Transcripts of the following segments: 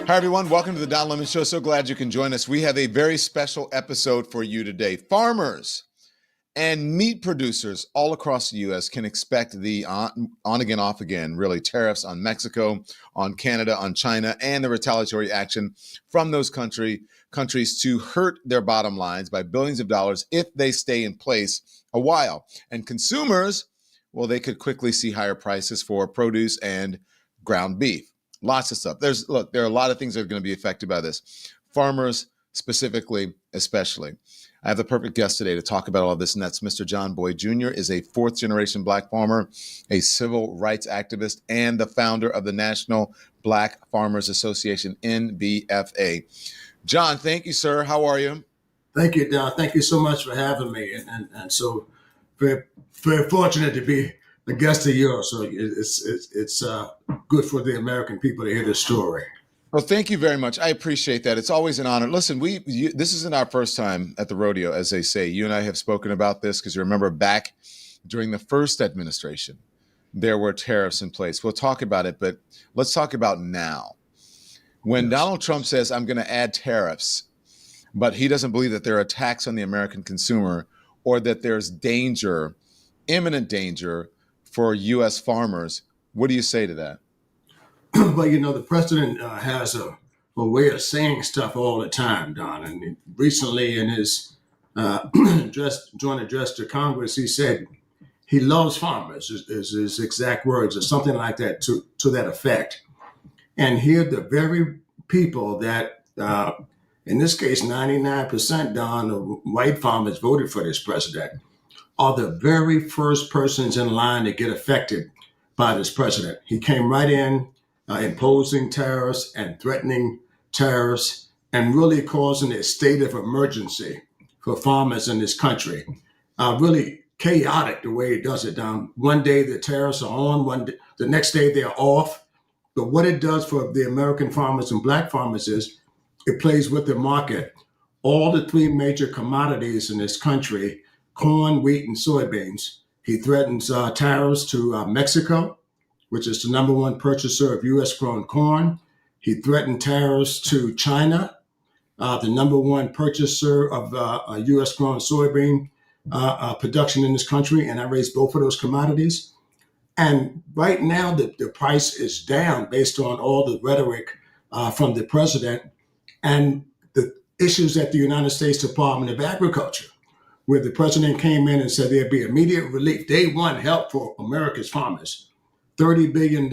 Hi, everyone. Welcome to the Don Lemon Show. So glad you can join us. We have a very special episode for you today. Farmers and meat producers all across the U.S. can expect the on again, off again, really, tariffs on Mexico, on Canada, on China, and the retaliatory action from those countries to hurt their bottom lines by billions of dollars if they stay in place a while. And consumers, well, they could quickly see higher prices for produce and ground beef. Lots of stuff. There are a lot of things that are going to be affected by this. Farmers specifically, especially. I have the perfect guest today to talk about all of this, and that's Mr. John Boyd Jr. is a fourth-generation Black farmer, a civil rights activist, and the founder of the National Black Farmers Association, NBFA. John, thank you, sir. How are you? Thank you, Don. Thank you so much for having me, and so very, very fortunate to be a guest of yours. So it's good for the American people to hear this story. Well, thank you very much. I appreciate that. It's always an honor. Listen, this isn't our first time at the rodeo, as they say. You and I have spoken about this because you remember back during the first administration, there were tariffs in place. We'll talk about it, but let's talk about now. When Donald Trump says, I'm going to add tariffs, but he doesn't believe that there are attacks on the American consumer or that there's danger, imminent danger for U.S. farmers, what do you say to that? Well, the president has a way of saying stuff all the time, Don. And recently in his joint address to Congress, he said he loves farmers, is his exact words, or something like that to that effect. And here the very people that, in this case, 99%, Don, of white farmers voted for this president, are the very first persons in line to get affected by this president. He came right in, imposing tariffs and threatening tariffs and really causing a state of emergency for farmers in this country. Really chaotic the way he does it, Don. One day the tariffs are on, the next day they're off. But what it does for the American farmers and Black farmers is it plays with the market. All the three major commodities in this country, corn, wheat, and soybeans. He threatens tariffs to Mexico, which is the number one purchaser of U.S.-grown corn. He threatened tariffs to China, the number one purchaser of U.S.-grown soybean production in this country, and I raised both of those commodities. And right now, the price is down based on all the rhetoric from the president and the issues at the United States Department of Agriculture, where the president came in and said there'd be immediate relief, day one help for America's farmers. $30 billion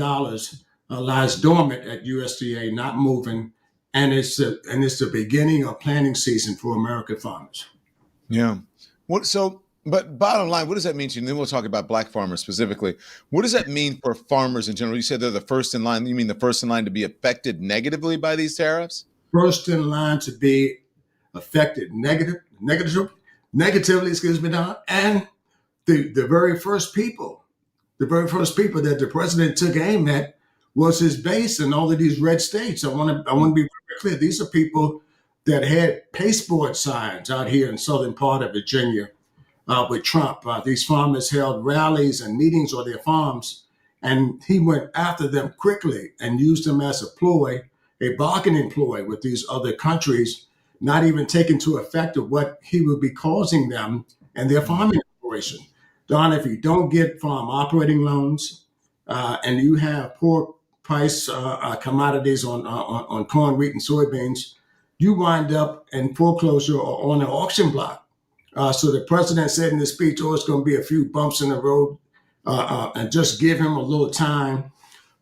lies dormant at USDA, not moving, and it's the beginning of planting season for American farmers. Yeah. But bottom line, what does that mean to you? And then we'll talk about Black farmers specifically. What does that mean for farmers in general? You said they're the first in line. You mean the first in line to be affected negatively by these tariffs? First in line to be affected negatively, Don, and the very first people that the president took aim at was his base in all of these red states. I want to be very clear. These are people that had pasteboard signs out here in southern part of Virginia with Trump. These farmers held rallies and meetings on their farms, and he went after them quickly and used them as a bargaining ploy with these other countries, not even taking to effect of what he would be causing them and their farming operation. Don, if you don't get farm operating loans and you have poor price commodities on corn, wheat, and soybeans, you wind up in foreclosure or on an auction block. So the president said in his speech, it's going to be a few bumps in the road and just give him a little time.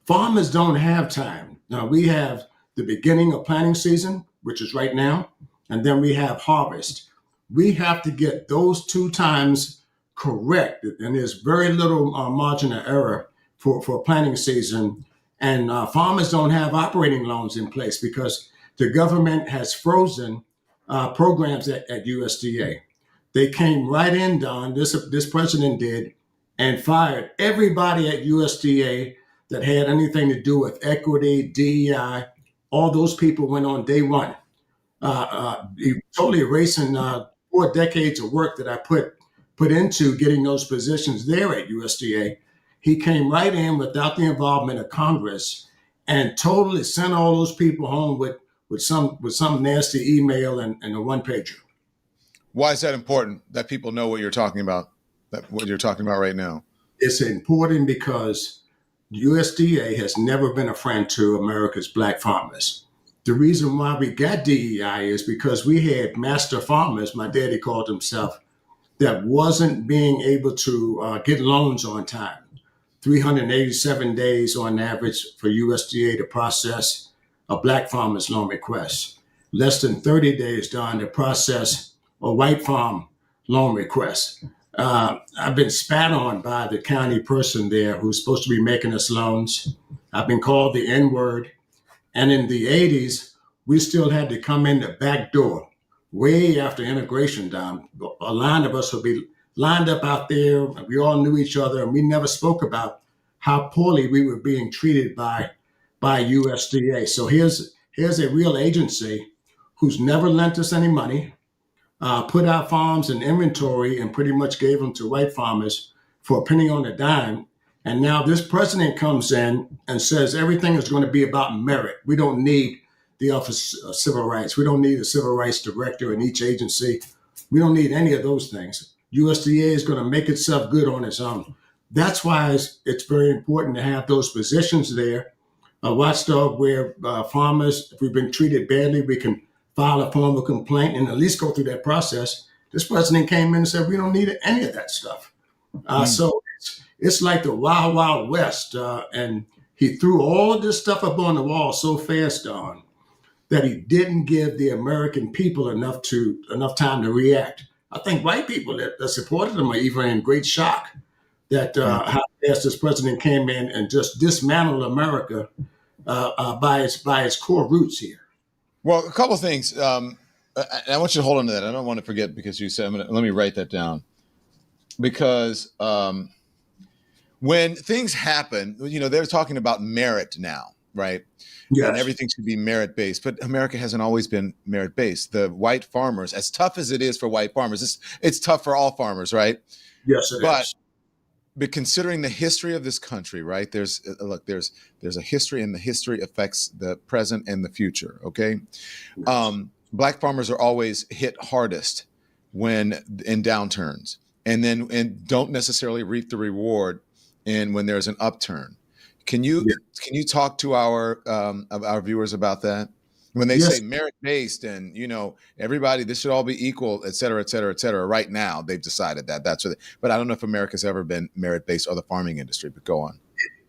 Farmers don't have time. Now, we have the beginning of planting season, which is right now, and then we have harvest. We have to get those two times correct, and there's very little margin of error for planting season. And farmers don't have operating loans in place because the government has frozen programs at USDA. They came right in, Don, this president did, and fired everybody at USDA that had anything to do with equity, DEI. All those people went on day one. Totally erasing 4 decades of work that I put into getting those positions there at USDA. He came right in without the involvement of Congress and totally sent all those people home with some nasty email and a one pager. Why is that important that people know what you're talking about? That what you're talking about right now? It's important because USDA has never been a friend to America's black farmers. The reason why we got DEI is because we had master farmers, my daddy called himself, that wasn't being able to get loans on time. 387 days on average for USDA to process a black farmer's loan request. Less than 30 days done to process a white farm loan request. I've been spat on by the county person there who's supposed to be making us loans. I've been called the N word. And in the 80s, we still had to come in the back door way after integration done. A line of us would be lined up out there. We all knew each other, and we never spoke about how poorly we were being treated by USDA. So here's a real agency who's never lent us any money, put our farms in inventory and pretty much gave them to white farmers for a penny on a dime. And now this president comes in and says everything is going to be about merit. We don't need the Office of Civil Rights. We don't need a civil rights director in each agency. We don't need any of those things. USDA is going to make itself good on its own. That's why it's very important to have those positions there. A watchdog where farmers, if we've been treated badly, we can file a formal complaint and at least go through that process. This president came in and said, we don't need any of that stuff. So it's like the Wild Wild West. And he threw all of this stuff up on the wall so fast, Don, that he didn't give the American people enough time to react. I think white people that supported him are even in great shock that how fast this president came in and just dismantled America by its core roots here. Well, a couple of things. I want you to hold on to that. I don't want to forget because you said, let me write that down. Because when things happen, they're talking about merit now, right? Yes. And everything should be merit-based. But America hasn't always been merit-based. The white farmers, as tough as it is for white farmers, it's tough for all farmers, right? Yes, it is. But considering the history of this country, right? There's a history, and the history affects the present and the future. Okay, yes. Black farmers are always hit hardest when in downturns, and don't necessarily reap the reward when there's an upturn. Can you talk to our viewers about that? When they say merit-based and, everybody, this should all be equal, et cetera, et cetera, et cetera. Right now, they've decided that's what but I don't know if America's ever been merit-based or the farming industry, but go on.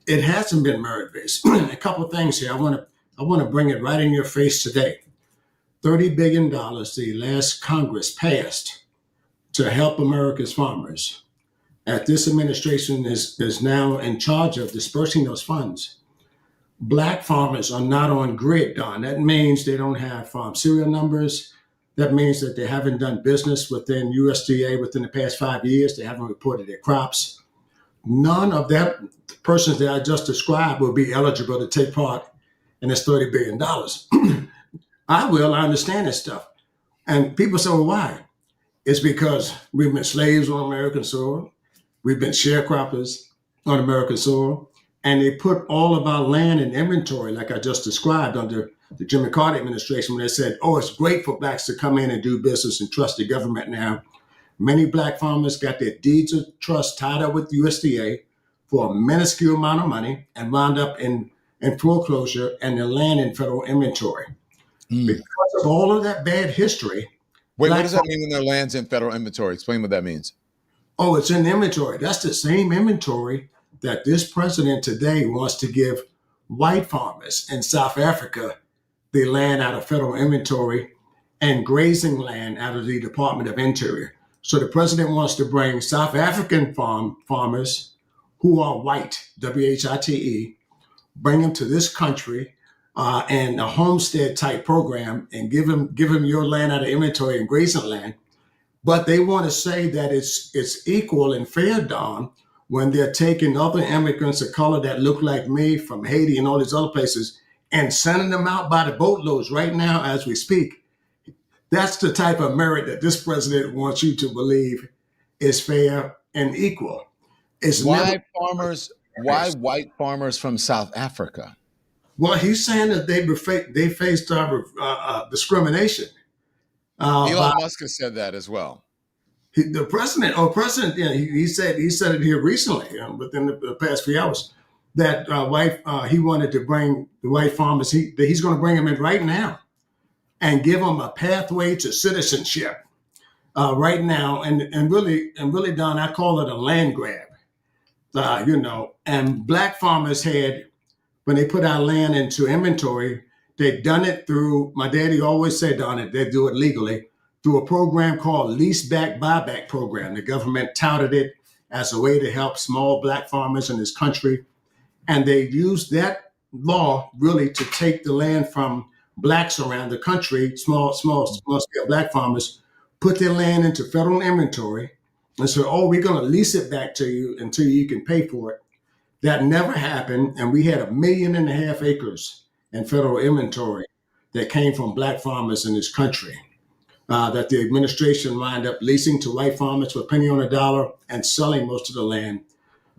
It hasn't been merit-based. A couple of things here. I want to bring it right in your face today. $30 billion the last Congress passed to help America's farmers. This administration is now in charge of dispersing those funds. Black farmers are not on grid, Don. That means they don't have farm serial numbers. That means that they haven't done business within USDA within the past 5 years. They haven't reported their crops. None of that persons that I just described will be eligible to take part in this $30 billion. I understand this stuff. And people say, well, why? It's because we've been slaves on American soil. We've been sharecroppers on American soil. And they put all of our land in inventory, like I just described under the Jimmy Carter administration, when they said, it's great for blacks to come in and do business and trust the government now. Many black farmers got their deeds of trust tied up with USDA for a minuscule amount of money and wound up in foreclosure and their land in federal inventory. Because of all of that bad history. Wait, what does that mean when their land's in federal inventory? Explain what that means. Oh, it's in inventory. That's the same inventory that this president today wants to give white farmers in South Africa the land out of federal inventory and grazing land out of the Department of Interior. So the president wants to bring South African farmers who are white, WHITE, bring them to this country and a homestead type program and give them your land out of inventory and grazing land. But they want to say that it's equal and fair, Don, when they're taking other immigrants of color that look like me from Haiti and all these other places and sending them out by the boatloads right now as we speak. That's the type of merit that this president wants you to believe is fair and equal. Why white farmers from South Africa? Well, he's saying that they faced discrimination by Elon Musk has said that as well. the president. President, yeah, he said it here recently, within the past few hours, that he wanted to bring the white farmers. He's going to bring them in right now and give them a pathway to citizenship right now, and really, Don, I call it a land grab. And black farmers had, when they put our land into inventory, they've done it through, my daddy always said on it, they do it legally, through a program called lease back buyback program. The government touted it as a way to help small black farmers in this country. And they used that law really to take the land from blacks around the country, small scale black farmers, put their land into federal inventory and said, oh, we're going to lease it back to you until you can pay for it. That never happened, and we had 1.5 million acres in federal inventory that came from black farmers in this country that the administration wound up leasing to white farmers for a penny on a dollar and selling most of the land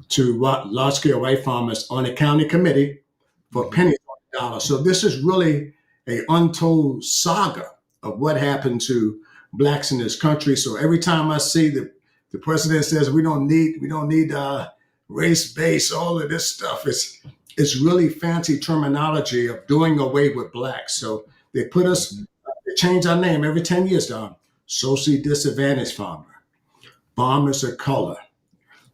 to large-scale white farmers on a county committee for pennies on the dollar. So this is really a untold saga of what happened to blacks in this country. So every time I see the president says we don't need race-based, all of this stuff. It's really fancy terminology of doing away with blacks. So they change our name every 10 years, Don. Socially disadvantaged farmer, farmers of color,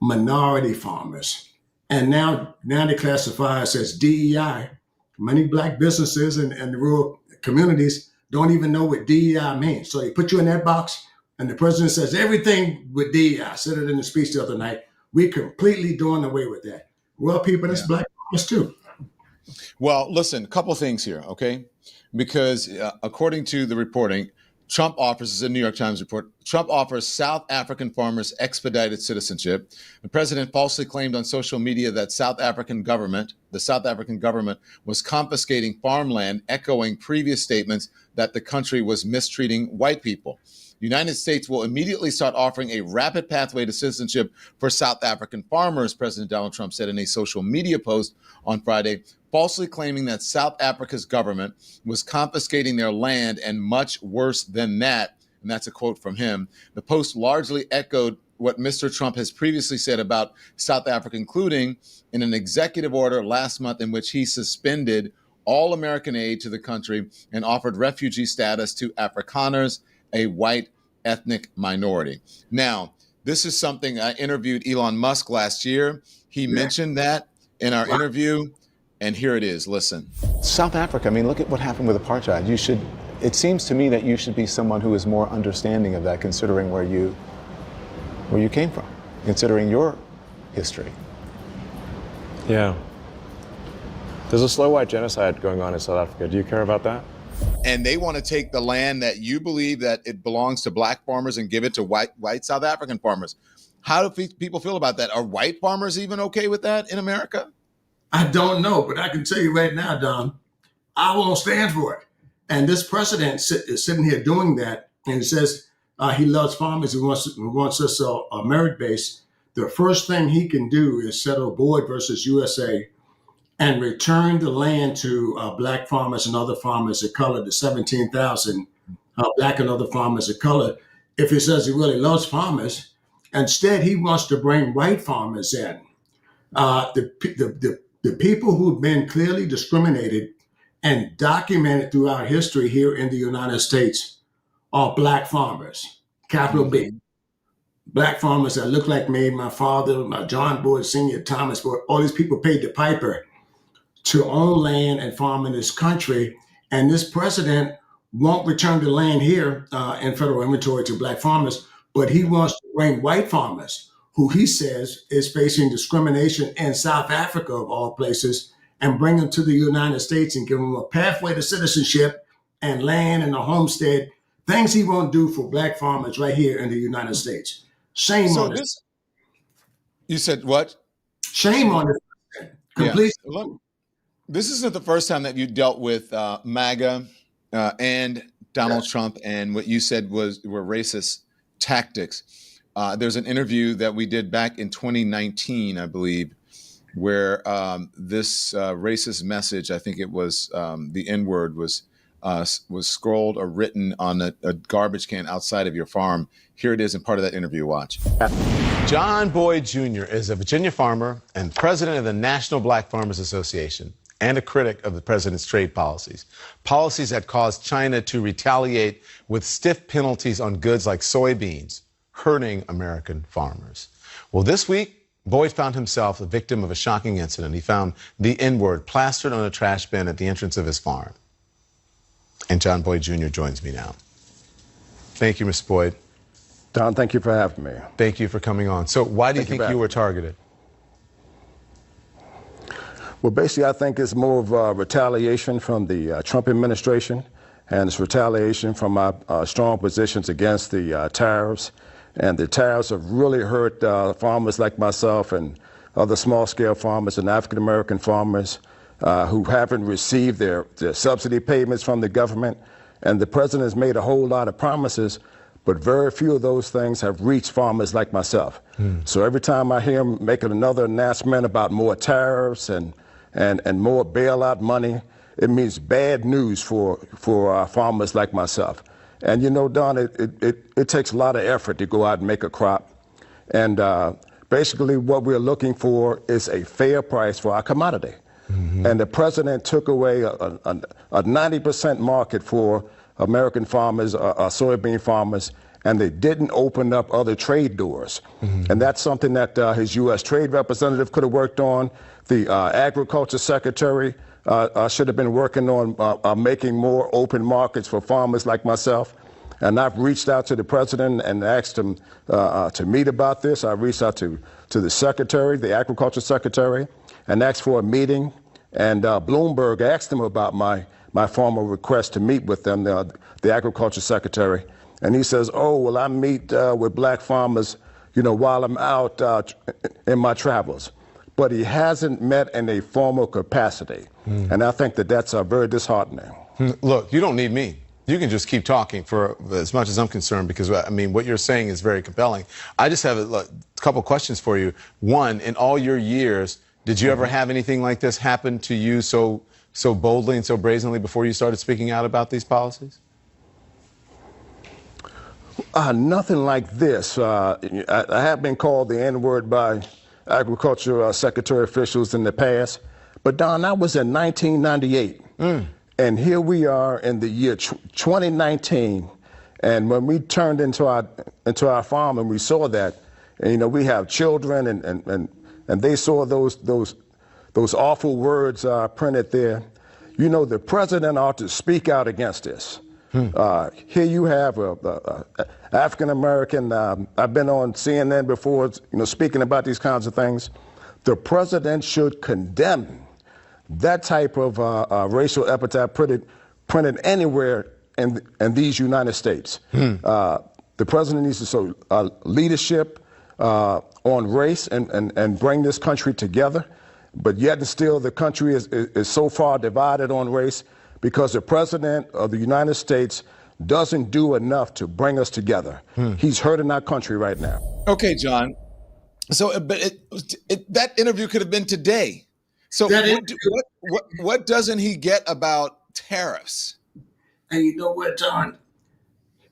minority farmers. And now they classify us as DEI. Many black businesses and the rural communities don't even know what DEI means. So they put you in that box, and the president says everything with DEI. I said it in the speech the other night. We completely doing away with that. Well, people, that's black farmers too. Well, listen, a couple things here, okay? Because according to the reporting, Trump offers, this is a New York Times report, Trump offers South African farmers expedited citizenship. The president falsely claimed on social media that the South African government was confiscating farmland, echoing previous statements that the country was mistreating white people. The United States will immediately start offering a rapid pathway to citizenship for South African farmers, President Donald Trump said in a social media post on Friday, falsely claiming that South Africa's government was confiscating their land, and much worse than that. And that's a quote from him. The post largely echoed what Mr. Trump has previously said about South Africa, including in an executive order last month in which he suspended all American aid to the country and offered refugee status to Afrikaners, a white ethnic minority. Now, this is something I interviewed Elon Musk last year. He mentioned that in our interview, and here it is. Listen. South Africa, I mean, look at what happened with apartheid. It seems to me that you should be someone who is more understanding of that, considering where you came from, considering your history. Yeah. There's a slow white genocide going on in South Africa. Do you care about that? And they want to take the land that you believe that it belongs to black farmers and give it to white South African farmers. How do people feel about that? Are white farmers even okay with that in America? I don't know, but I can tell you right now, Don, I won't stand for it. And this president is sitting here doing that, and he says he loves farmers. He wants us a merit base. The first thing he can do is settle Boyd versus USA and return the land to black farmers and other farmers of color, the 17,000 black and other farmers of color. If he says he really loves farmers, instead he wants to bring white farmers in. The people who've been clearly discriminated and documented throughout history here in the United States are black farmers, capital B. Black farmers that look like me, my father, my John Boyd Sr., Thomas Boyd, all these people paid the piper to own land and farm in this country. And this president won't return the land here in federal inventory to black farmers, but he wants to bring white farmers, who he says is facing discrimination in South Africa, of all places, and bring them to the United States and give them a pathway to citizenship and land and a homestead, things he won't do for black farmers right here in the United States. Shame on this. You said what? Shame on this. Complete. Yeah. Look, this isn't the first time that you dealt with MAGA and Donald Trump and what you said were racist tactics. There's an interview that we did back in 2019, I believe, where this racist message, I think it was the N-word, was scrolled or written on a garbage can outside of your farm. Here it is in part of that interview. Watch. John Boyd Jr. is a Virginia farmer and president of the National Black Farmers Association and a critic of the president's trade policies that caused China to retaliate with stiff penalties on goods like soybeans, hurting American farmers. Well, this week, Boyd found himself the victim of a shocking incident. He found the N-word plastered on a trash bin at the entrance of his farm. And John Boyd Jr. joins me now. Thank you, Mr. Boyd. Don, thank you for having me. Thank you for coming on. So why do you think you were targeted? Well, basically, I think it's more of a retaliation from the Trump administration, and it's retaliation from my strong positions against the tariffs. And the tariffs have really hurt farmers like myself and other small-scale farmers and African-American farmers who haven't received their subsidy payments from the government. And the president has made a whole lot of promises, but very few of those things have reached farmers like myself. So every time I hear him making another announcement about more tariffs and more bailout money, it means bad news for farmers like myself. And you know, Don, it takes a lot of effort to go out and make a crop. And basically what we're looking for is a fair price for our commodity. And the president took away a 90% market for American farmers, soybean farmers, and they didn't open up other trade doors. And that's something that his U.S. trade representative could have worked on. The agriculture secretary should have been working on making more open markets for farmers like myself. And I've reached out to the president and asked him to meet about this. I reached out to the secretary, the agriculture secretary, and asked for a meeting. And Bloomberg asked him about my formal request to meet with them, the agriculture secretary. And he says, oh, well, I meet with black farmers, you know, while I'm out in my travels. But he hasn't met in a formal capacity. And I think that that's very disheartening. Look, you don't need me. You can just keep talking for as much as I'm concerned, because, I mean, what you're saying is very compelling. I just have a couple questions for you. One, in all your years, did you ever have anything like this happen to you so boldly and so brazenly before you started speaking out about these policies? Nothing like this. I have been called the N-word by agriculture secretary officials in the past. But, Don, that was in 1998. And here we are in the year 2019. And when we turned into our farm and we saw that, and, you know, we have children and they saw those awful words printed there. You know, the president ought to speak out against this. Here you have African American. I've been on CNN before, you know, speaking about these kinds of things. The president should condemn that type of racial epithet printed anywhere in these United States. The president needs to show leadership on race and bring this country together. But yet and still the country is so far divided on race because the president of the United States doesn't do enough to bring us together. He's hurting our country right now. Okay, John. So, but that interview could have been today. So what doesn't he get about tariffs? And you know what, Don?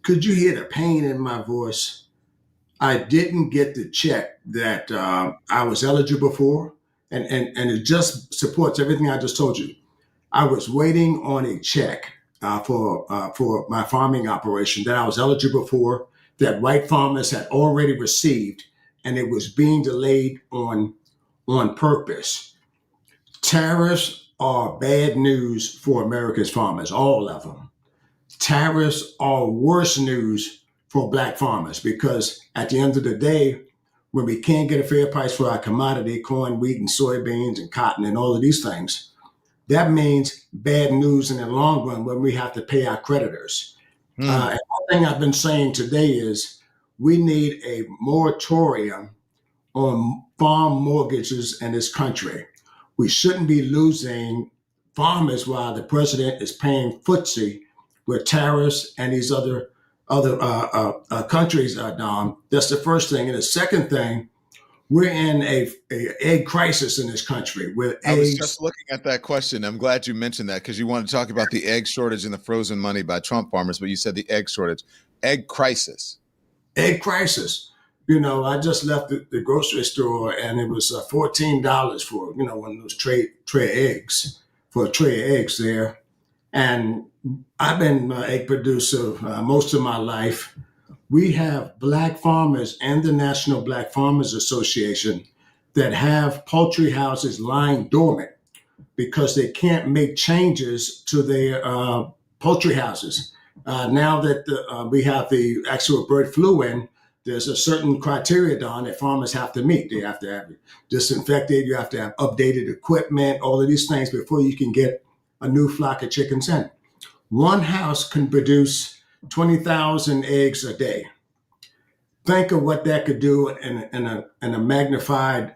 Could you hear the pain in my voice? I didn't get the check that I was eligible for, and it just supports everything I just told you. I was waiting on a check for my farming operation that I was eligible for, that white farmers had already received, and it was being delayed on purpose. Tariffs are bad news for America's farmers, all of them. Tariffs are worse news for black farmers because at the end of the day, when we can't get a fair price for our commodity, corn, wheat, and soybeans, and cotton, and all of these things, that means bad news in the long run when we have to pay our creditors. And one thing I've been saying today is we need a moratorium on farm mortgages in this country. We shouldn't be losing farmers while the president is paying footsie with tariffs and these other countries are down. That's the first thing. And the second thing, we're in a egg crisis in this country with I was eggs. just looking at that question. I'm glad you mentioned that because you want to talk about the egg shortage and the frozen money by Trump farmers, but you said the egg shortage, egg crisis. Egg crisis. I just left the grocery store and it was $14 for, one of those tray eggs, for a tray of eggs there. And I've been an egg producer most of my life. We have black farmers and the National Black Farmers Association that have poultry houses lying dormant because they can't make changes to their poultry houses. Now that we have the actual bird flu in, there's a certain criteria, Don, that farmers have to meet. They have to have it disinfected, you have to have updated equipment, all of these things before you can get a new flock of chickens in. One house can produce 20,000 eggs a day. Think of what that could do in a magnified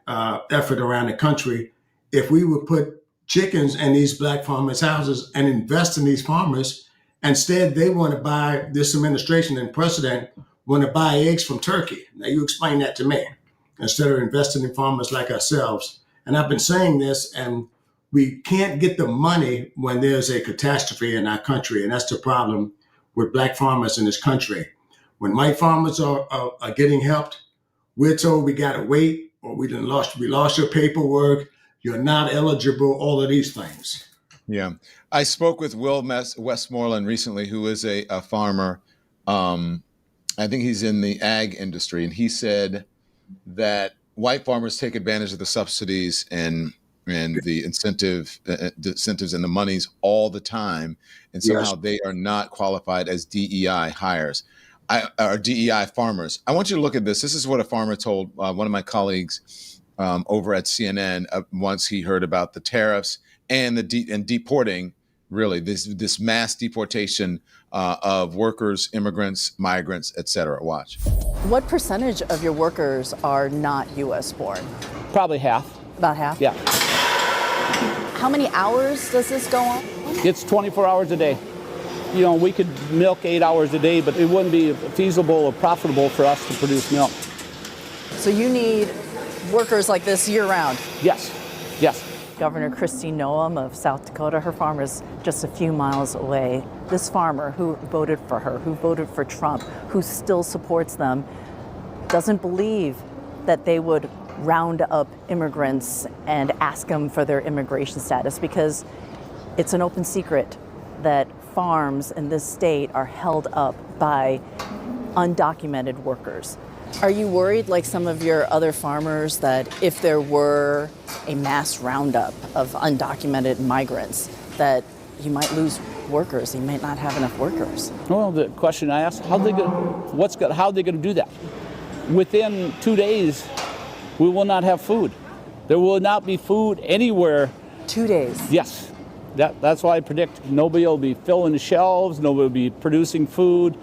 effort around the country if we would put chickens in these black farmers' houses and invest in these farmers. Instead, they want to buy, this administration and president want to buy eggs from Turkey. Now, you explain that to me, instead of investing in farmers like ourselves. And I've been saying this, and we can't get the money when there's a catastrophe in our country. And that's the problem with black farmers in this country. When white farmers are getting helped, we're told we got to wait, or we lost your paperwork, you're not eligible, all of these things. Yeah. I spoke with Will Westmoreland recently, who is a farmer. I think he's in the ag industry, and he said that white farmers take advantage of the subsidies and the incentives and the monies all the time, and somehow they are not qualified as DEI hires, or DEI farmers. I want you to look at this. This is what a farmer told one of my colleagues over at CNN once he heard about the tariffs and deporting, really this mass deportation of workers, immigrants, migrants, et cetera. Watch. What percentage of your workers are not U.S. born? Probably half. About half? Yeah. How many hours does this go on? It's 24 hours a day. We could milk 8 hours a day, but it wouldn't be feasible or profitable for us to produce milk. So you need workers like this year-round? Yes. Governor Kristi Noem of South Dakota, her farm is just a few miles away. This farmer who voted for her, who voted for Trump, who still supports them, doesn't believe that they would round up immigrants and ask them for their immigration status, because it's an open secret that farms in this state are held up by undocumented workers. Are you worried, like some of your other farmers, that if there were a mass roundup of undocumented migrants, that you might lose workers? You might not have enough workers. Well, the question I asked, how are they going to do that? Within 2 days, we will not have food. There will not be food anywhere. 2 days? Yes. That's why I predict nobody will be filling the shelves, nobody will be producing food.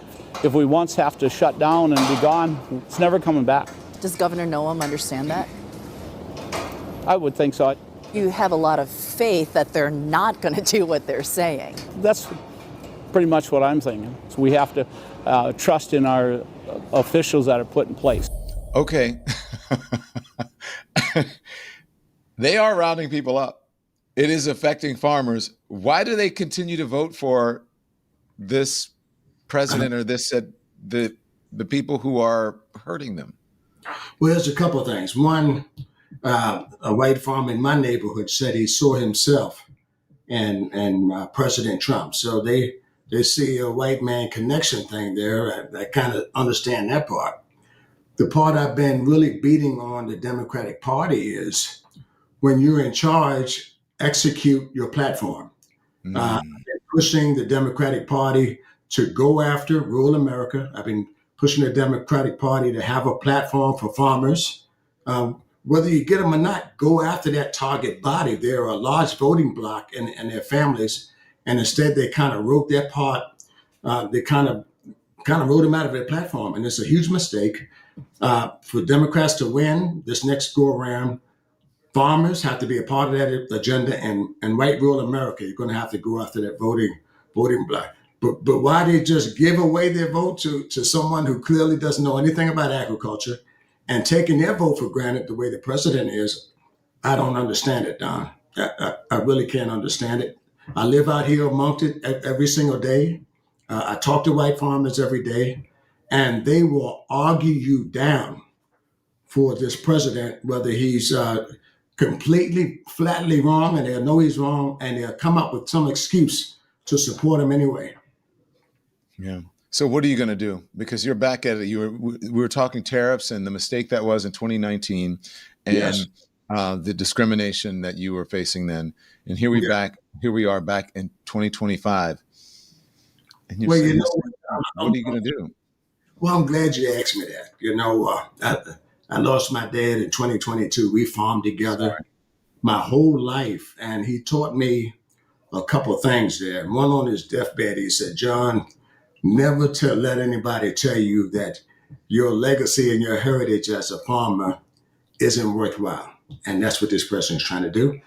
If we once have to shut down and be gone, it's never coming back. Does Governor Noem understand that? I would think so. You have a lot of faith that they're not going to do what they're saying. That's pretty much what I'm thinking. So we have to trust in our officials that are put in place. Okay. They are rounding people up. It is affecting farmers. Why do they continue to vote for this president or the people who are hurting them? Well, there's a couple of things. One, a white farmer in my neighborhood said he saw himself in President Trump. So they see a white man connection thing there. I kind of understand that part. The part I've been really beating on the Democratic Party is when you're in charge, execute your platform. Pushing the Democratic Party to go after rural America. I've been pushing the Democratic Party to have a platform for farmers. Whether you get them or not, go after that target body. They're a large voting bloc and their families, and instead they kind of wrote their part. They kind of wrote them out of their platform, and it's a huge mistake. For Democrats to win this next go around, farmers have to be a part of that agenda, and white rural America, you're going to have to go after that voting bloc. But why they just give away their vote to someone who clearly doesn't know anything about agriculture and taking their vote for granted the way the president is, I don't understand it, Don. I really can't understand it. I live out here amongst it every single day. I talk to white farmers every day, and they will argue you down for this president, whether he's completely, flatly wrong, and they'll know he's wrong, and they'll come up with some excuse to support him anyway. Yeah. So what are you going to do? Because you're back at it. We were talking tariffs and the mistake that was in 2019, and Yes. The discrimination that you were facing then. And here we are back in 2025. And Well, saying, what are you going to do? Well, I'm glad you asked me that. I lost my dad in 2022. We farmed together my whole life, and he taught me a couple of things there. One, on his deathbed, he said, John, never let anybody tell you that your legacy and your heritage as a farmer isn't worthwhile. And that's what this president's trying to do.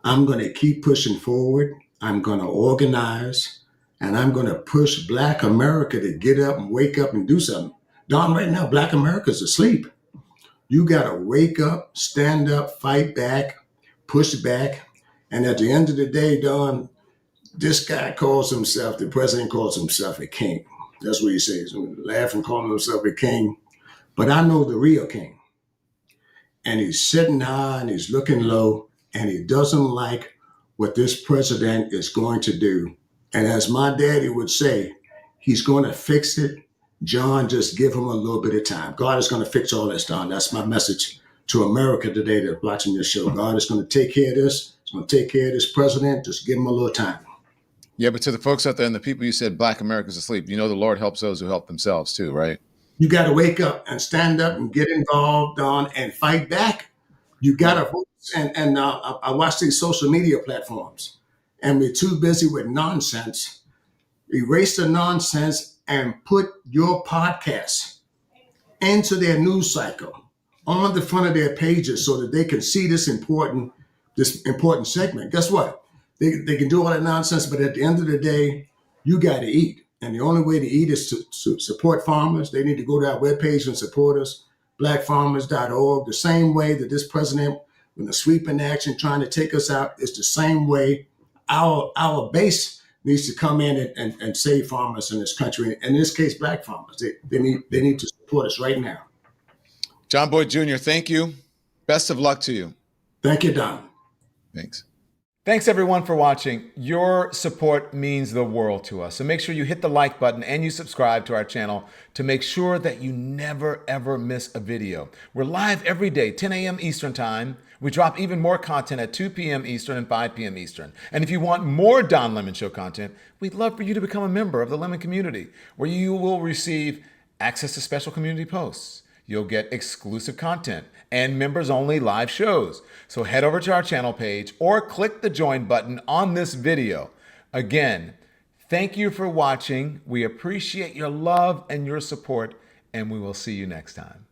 I'm going to keep pushing forward. I'm going to organize, and I'm going to push Black America to get up and wake up and do something. Don, right now, Black America's asleep. You got to wake up, stand up, fight back, push back. And at the end of the day, Don, this guy the president calls himself a king. That's what he says. Laughing, calling himself a king. But I know the real king. And he's sitting high and he's looking low, and he doesn't like what this president is going to do. And as my daddy would say, he's going to fix it. John, just give him a little bit of time. God is going to fix all this, Don. That's my message to America today that's watching this show. God is going to take care of this. He's going to take care of this president. Just give him a little time. Yeah, but to the folks out there and the people you said Black America's asleep, the Lord helps those who help themselves too, right? You got to wake up and stand up and get involved, Don, and fight back. You got to vote. And I watch these social media platforms, and we're too busy with nonsense. Erase the nonsense and put your podcast into their news cycle on the front of their pages so that they can see this important segment. Guess what? They can do all that nonsense, but at the end of the day, you got to eat. And the only way to eat is to support farmers. They need to go to our webpage and support us, blackfarmers.org. The same way that this president, when the sweeping action trying to take us out, is the same way our base needs to come in and save farmers in this country. And in this case, Black farmers. They need to support us right now. John Boyd Jr., thank you. Best of luck to you. Thank you, Don. Thanks. Thanks everyone for watching. Your support means the world to us. So make sure you hit the like button and you subscribe to our channel to make sure that you never ever miss a video. We're live every day, 10 a.m. Eastern time. We drop even more content at 2 p.m. Eastern and 5 p.m. Eastern. And if you want more Don Lemon Show content, we'd love for you to become a member of the Lemon community, where you will receive access to special community posts. You'll get exclusive content and members-only live shows. So head over to our channel page or click the join button on this video. Again, thank you for watching. We appreciate your love and your support, and we will see you next time.